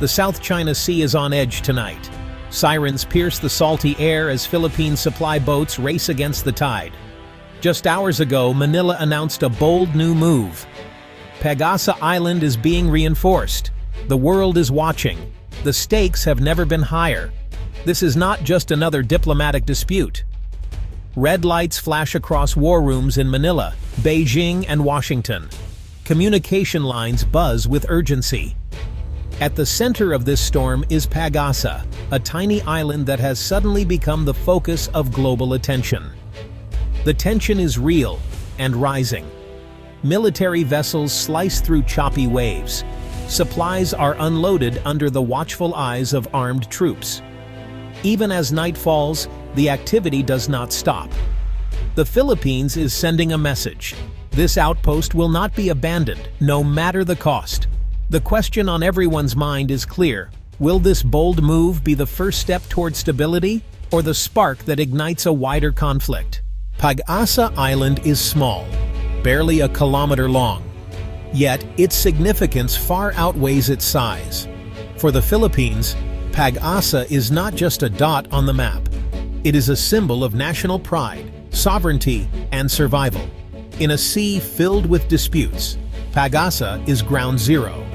The South China Sea is on edge tonight. Sirens pierce the salty air as Philippine supply boats race against the tide. Just hours ago, Manila announced a bold new move. Pag-asa Island is being reinforced. The world is watching. The stakes have never been higher. This is not just another diplomatic dispute. Red lights flash across war rooms in Manila, Beijing, and Washington. Communication lines buzz with urgency. At the center of this storm is Pag-asa, a tiny island that has suddenly become the focus of global attention. The tension is real and rising. Military vessels slice through choppy waves. Supplies are unloaded under the watchful eyes of armed troops. Even as night falls, the activity does not stop. The Philippines is sending a message. This outpost will not be abandoned, no matter the cost. The question on everyone's mind is clear. Will this bold move be the first step toward stability, or the spark that ignites a wider conflict? Pag-asa Island is small, barely a kilometer long. Yet, its significance far outweighs its size. For the Philippines, Pag-asa is not just a dot on the map. It is a symbol of national pride, sovereignty, and survival. In a sea filled with disputes, Pag-asa is ground zero.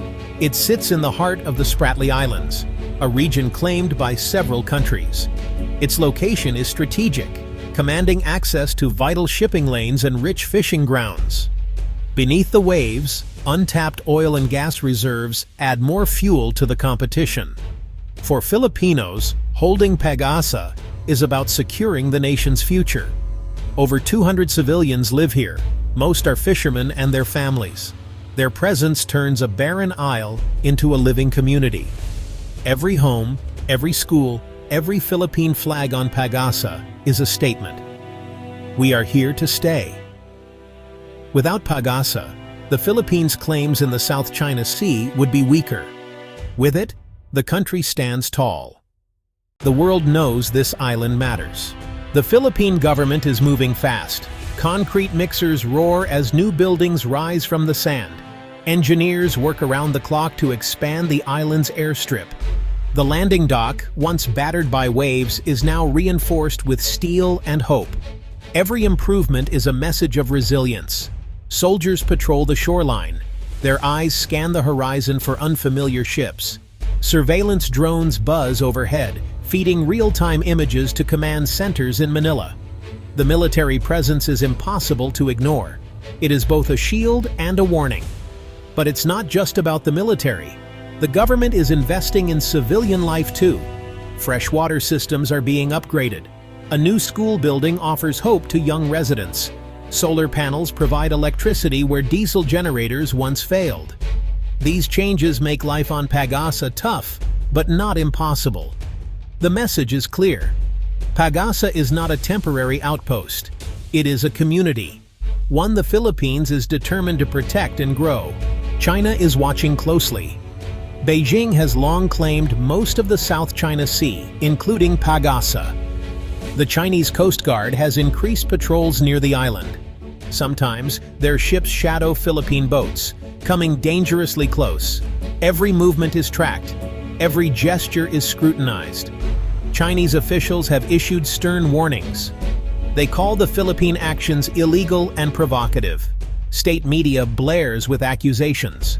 It sits in the heart of the Spratly Islands, a region claimed by several countries. Its location is strategic, commanding access to vital shipping lanes and rich fishing grounds. Beneath the waves, untapped oil and gas reserves add more fuel to the competition. For Filipinos, holding Pag-asa is about securing the nation's future. Over 200 civilians live here. Most are fishermen and their families. Their presence turns a barren isle into a living community. Every home, every school, every Philippine flag on Pag-asa is a statement. We are here to stay. Without Pag-asa, the Philippines' claims in the South China Sea would be weaker. With it, the country stands tall. The world knows this island matters. The Philippine government is moving fast. Concrete mixers roar as new buildings rise from the sand. Engineers work around the clock to expand the island's airstrip. The landing dock, once battered by waves, is now reinforced with steel and hope. Every improvement is a message of resilience. Soldiers patrol the shoreline. Their eyes scan the horizon for unfamiliar ships. Surveillance drones buzz overhead, feeding real-time images to command centers in Manila. The military presence is impossible to ignore. It is both a shield and a warning. But it's not just about the military. The government is investing in civilian life too. Freshwater systems are being upgraded. A new school building offers hope to young residents. Solar panels provide electricity where diesel generators once failed. These changes make life on Pag-asa tough, but not impossible. The message is clear. Pag-asa is not a temporary outpost. It is a community. One the Philippines is determined to protect and grow. China is watching closely. Beijing has long claimed most of the South China Sea, including Pag-asa. The Chinese Coast Guard has increased patrols near the island. Sometimes, their ships shadow Philippine boats, coming dangerously close. Every movement is tracked. Every gesture is scrutinized. Chinese officials have issued stern warnings. They call the Philippine actions illegal and provocative. State media blares with accusations.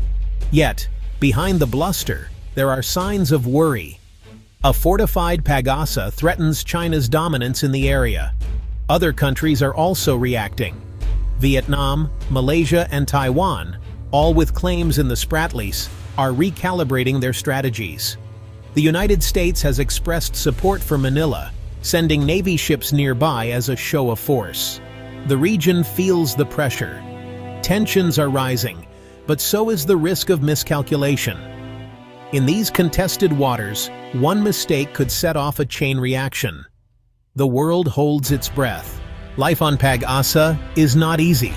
Yet, behind the bluster, there are signs of worry. A fortified Pag-asa threatens China's dominance in the area. Other countries are also reacting. Vietnam, Malaysia, and Taiwan, all with claims in the Spratlys, are recalibrating their strategies. The United States has expressed support for Manila, sending Navy ships nearby as a show of force. The region feels the pressure. Tensions are rising, but so is the risk of miscalculation. In these contested waters, one mistake could set off a chain reaction. The world holds its breath. Life on Pag-asa is not easy.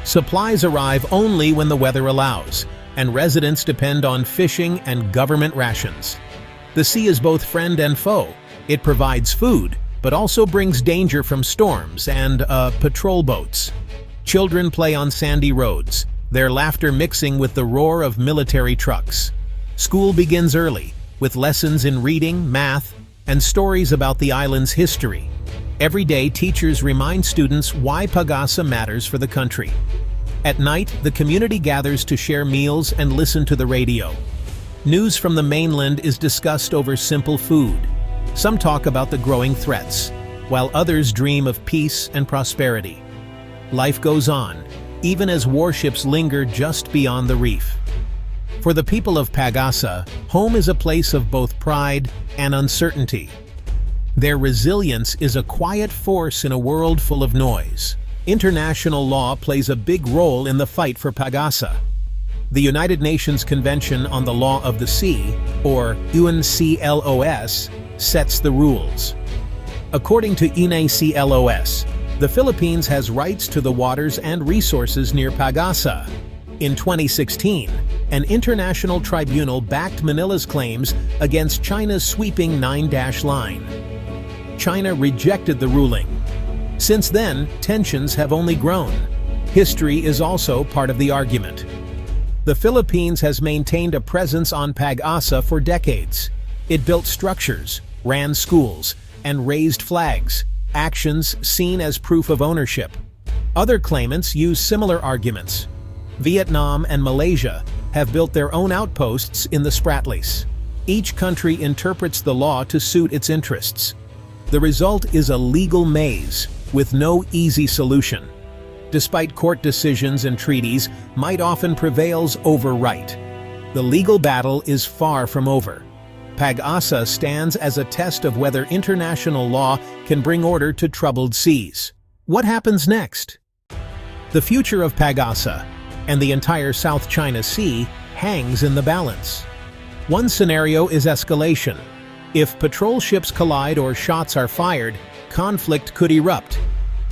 Supplies arrive only when the weather allows, and residents depend on fishing and government rations. The sea is both friend and foe. It provides food, but also brings danger from storms and patrol boats. Children play on sandy roads, their laughter mixing with the roar of military trucks. School begins early, with lessons in reading, math, and stories about the island's history. Every day, teachers remind students why Pag-asa matters for the country. At night, the community gathers to share meals and listen to the radio. News from the mainland is discussed over simple food. Some talk about the growing threats, while others dream of peace and prosperity. Life goes on, even as warships linger just beyond the reef. For the people of Pag-asa, home is a place of both pride and uncertainty. Their resilience is a quiet force in a world full of noise. International law plays a big role in the fight for Pag-asa. The United Nations Convention on the Law of the Sea, or UNCLOS, sets the rules. According to UNCLOS, the Philippines has rights to the waters and resources near Pag-asa. In 2016, an international tribunal backed Manila's claims against China's sweeping 9-dash line. China rejected the ruling. Since then, tensions have only grown. History is also part of the argument. The Philippines has maintained a presence on Pag-asa for decades. It built structures, ran schools, and raised flags, actions seen as proof of ownership. Other claimants use similar arguments. Vietnam and Malaysia have built their own outposts in the Spratlys. Each country interprets the law to suit its interests. The result is a legal maze with no easy solution. Despite court decisions and treaties, might often prevails over right. The legal battle is far from over. Pag-asa stands as a test of whether international law can bring order to troubled seas. What happens next? The future of Pag-asa and the entire South China Sea hangs in the balance. One scenario is escalation. If patrol ships collide or shots are fired, conflict could erupt.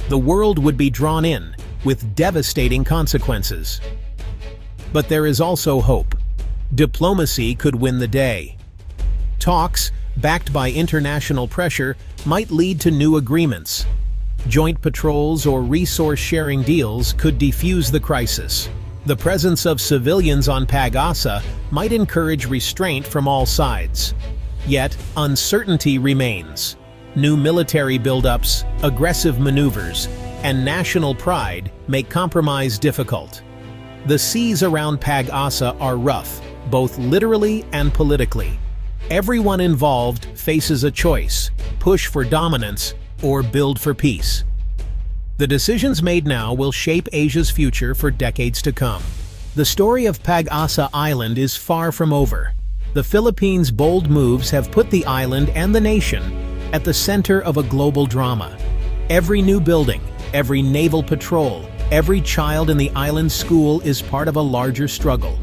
The world would be drawn in, with devastating consequences. But there is also hope. Diplomacy could win the day. Talks, backed by international pressure, might lead to new agreements. Joint patrols or resource-sharing deals could defuse the crisis. The presence of civilians on Pag-asa might encourage restraint from all sides. Yet, uncertainty remains. New military buildups, aggressive maneuvers, and national pride make compromise difficult. The seas around Pag-asa are rough, both literally and politically. Everyone involved faces a choice: push for dominance or build for peace. The decisions made now will shape Asia's future for decades to come. The story of Pag-asa Island is far from over. The Philippines' bold moves have put the island and the nation at the center of a global drama. Every new building, every naval patrol, every child in the island school is part of a larger struggle.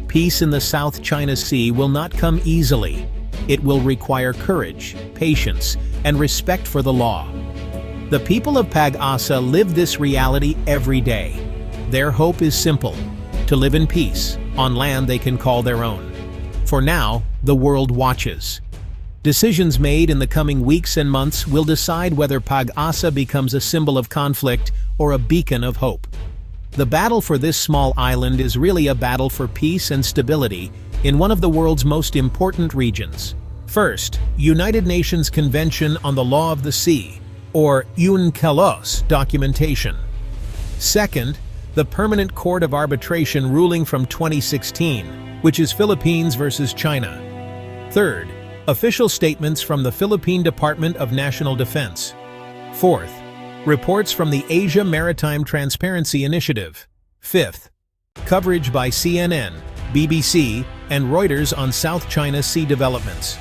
Peace in the South China Sea will not come easily. It will require courage, patience, and respect for the law. The people of Pag-asa live this reality every day. Their hope is simple: to live in peace, on land they can call their own. For now, the world watches. Decisions made in the coming weeks and months will decide whether Pag-asa becomes a symbol of conflict or a beacon of hope. The battle for this small island is really a battle for peace and stability in one of the world's most important regions. First, United Nations Convention on the Law of the Sea, or UNCLOS documentation. Second, the Permanent Court of Arbitration ruling from 2016, which is Philippines versus China. Third, official statements from the Philippine Department of National Defense. Fourth, reports from the Asia Maritime Transparency Initiative. Fifth, coverage by CNN, BBC, and Reuters on South China Sea developments.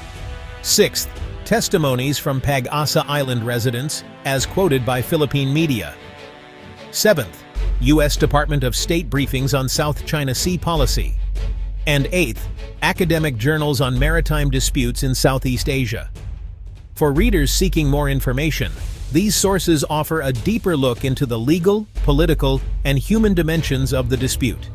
Sixth, testimonies from Pag-asa Island residents, as quoted by Philippine media. Seventh, U.S. Department of State briefings on South China Sea policy. And eighth, academic journals on maritime disputes in Southeast Asia. For readers seeking more information, these sources offer a deeper look into the legal, political, and human dimensions of the dispute.